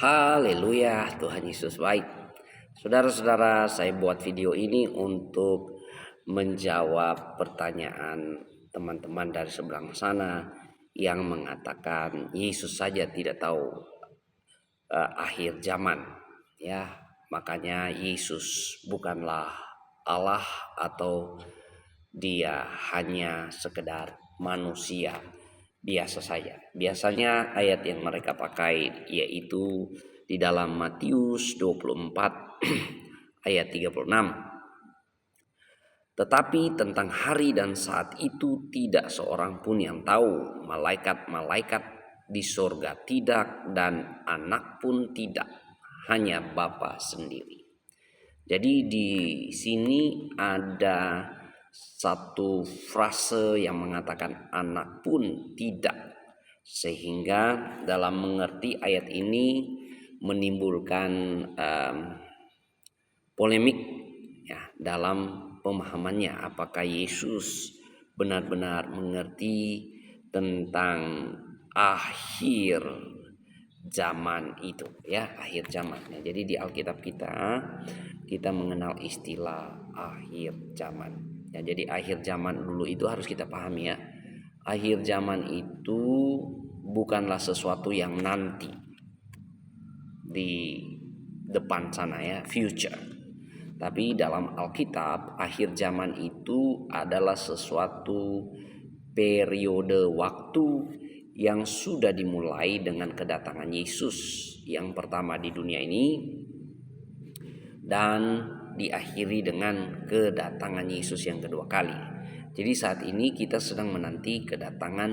Haleluya, Tuhan Yesus baik. Saudara-saudara, saya buat video ini untuk menjawab pertanyaan teman-teman dari seberang sana yang mengatakan Yesus saja tidak tahu akhir zaman. Ya, makanya Yesus bukanlah Allah atau dia hanya sekedar manusia biasa saja. Biasanya ayat yang mereka pakai yaitu di dalam Matius 24 ayat 36. Tetapi tentang hari dan saat itu tidak seorang pun yang tahu, malaikat-malaikat di sorga tidak, dan anak pun tidak, hanya Bapa sendiri. Jadi di sini ada satu frase yang mengatakan anak pun tidak, sehingga dalam mengerti ayat ini menimbulkan polemik ya dalam pemahamannya, apakah Yesus benar-benar mengerti tentang akhir zaman itu ya, akhir zaman. Jadi di Alkitab kita mengenal istilah akhir zaman. Ya, jadi akhir zaman dulu itu harus kita pahami ya. Akhir zaman itu bukanlah sesuatu yang nanti di depan sana ya, future. Tapi dalam Alkitab akhir zaman itu adalah sesuatu periode waktu yang sudah dimulai dengan kedatangan Yesus yang pertama di dunia ini dan diakhiri dengan kedatangan Yesus yang kedua kali. Jadi saat ini kita sedang menanti kedatangan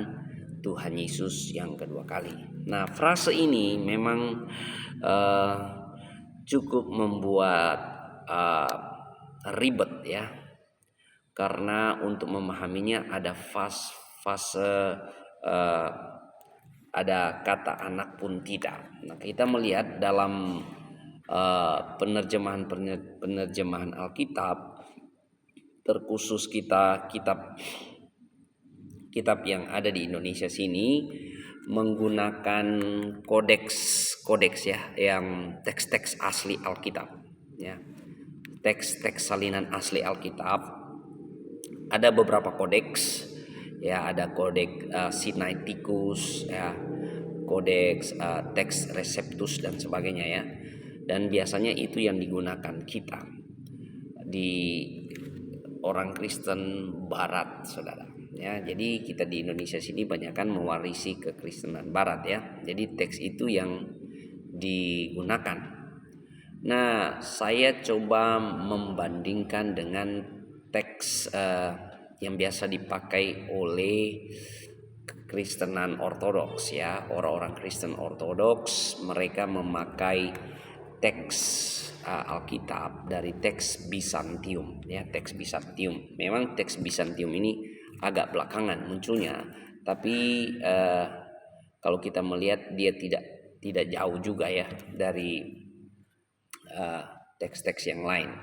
Tuhan Yesus yang kedua kali. Nah, frase ini memang cukup membuat ribet ya, karena untuk memahaminya ada fase ada kata anak pun tidak. Nah, kita melihat dalam penerjemahan Alkitab, terkhusus kitab yang ada di Indonesia sini menggunakan kodeks ya, yang teks-teks asli Alkitab ya, teks-teks salinan asli Alkitab. Ada beberapa kodeks ya, ada kodeks Sinaiticus ya, kodeks teks Receptus dan sebagainya ya. Dan biasanya itu yang digunakan kita di orang Kristen Barat, saudara. Ya, jadi kita di Indonesia sini banyakkan mewarisi kekristenan Barat ya. Jadi teks itu yang digunakan. Nah, saya coba membandingkan dengan teks yang biasa dipakai oleh Kristenan Ortodoks ya. Orang-orang Kristen Ortodoks mereka memakai teks Alkitab dari teks Bizantium ya, teks Bizantium. Memang teks Bizantium ini agak belakangan munculnya, tapi kalau kita melihat dia tidak jauh juga ya dari teks-teks yang lain.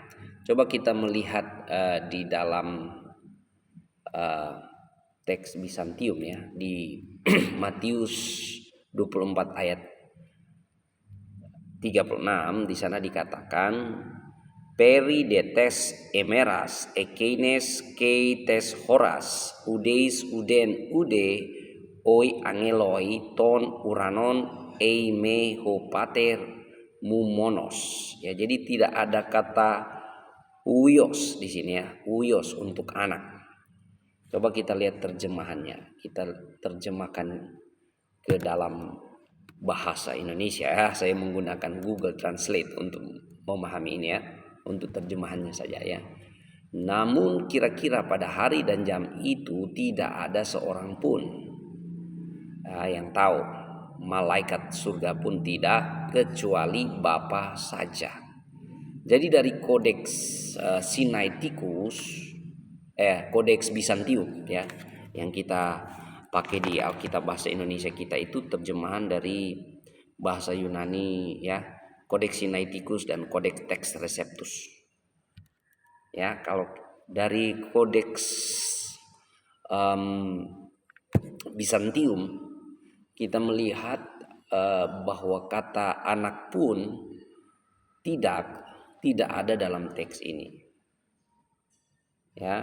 Coba kita melihat di dalam teks Bizantium ya, di Matius 24 ayat 36 di sana dikatakan peridetes emeras ekeines keites horas udeis uden ude oi angeloi ton uranon eime hopater mumonos ya. Jadi tidak ada kata uios di sini ya, uios untuk anak. Coba kita lihat terjemahannya, kita terjemahkan ke dalam bahasa Indonesia ya. Saya menggunakan Google Translate untuk memahami ini ya, untuk terjemahannya saja ya. Namun kira-kira pada hari dan jam itu tidak ada seorang pun yang tahu, malaikat surga pun tidak, kecuali Bapa saja. Jadi dari kodeks Sinaiticus kodeks Bizantium ya, yang kita pakai di Alkitab bahasa Indonesia kita itu terjemahan dari bahasa Yunani ya, kodeks Sinaiticus dan kodeks teks Receptus ya. Kalau dari kodeks Bizantium kita melihat bahwa kata anak pun tidak ada dalam teks ini. Ya.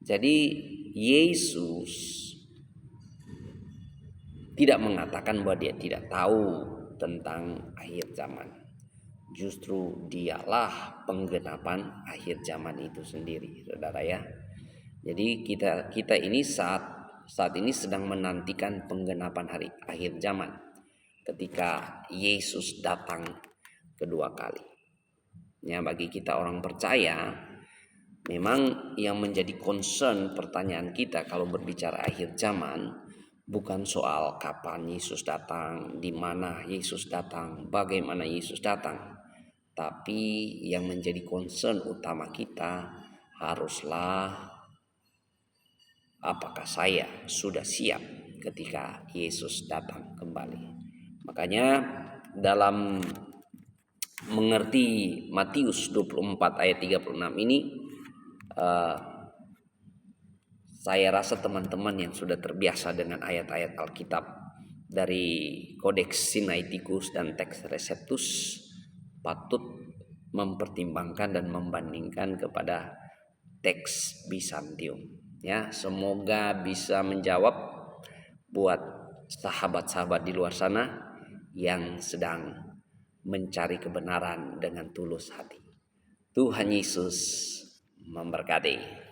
Jadi Yesus tidak mengatakan bahwa dia tidak tahu tentang akhir zaman. Justru dialah penggenapan akhir zaman itu sendiri, saudara ya. Jadi kita ini saat ini sedang menantikan penggenapan hari akhir zaman ketika Yesus datang kedua kali. Ya, bagi kita orang percaya, memang yang menjadi concern pertanyaan kita kalau berbicara akhir zaman bukan soal kapan Yesus datang, di mana Yesus datang, bagaimana Yesus datang. Tapi yang menjadi concern utama kita haruslah apakah saya sudah siap ketika Yesus datang kembali. Makanya dalam mengerti Matius 24 ayat 36 ini, saya rasa teman-teman yang sudah terbiasa dengan ayat-ayat Alkitab dari Kodeks Sinaiticus dan Teks Receptus patut mempertimbangkan dan membandingkan kepada teks Bizantium. Ya, semoga bisa menjawab buat sahabat-sahabat di luar sana yang sedang mencari kebenaran dengan tulus hati. Tuhan Yesus memberkati.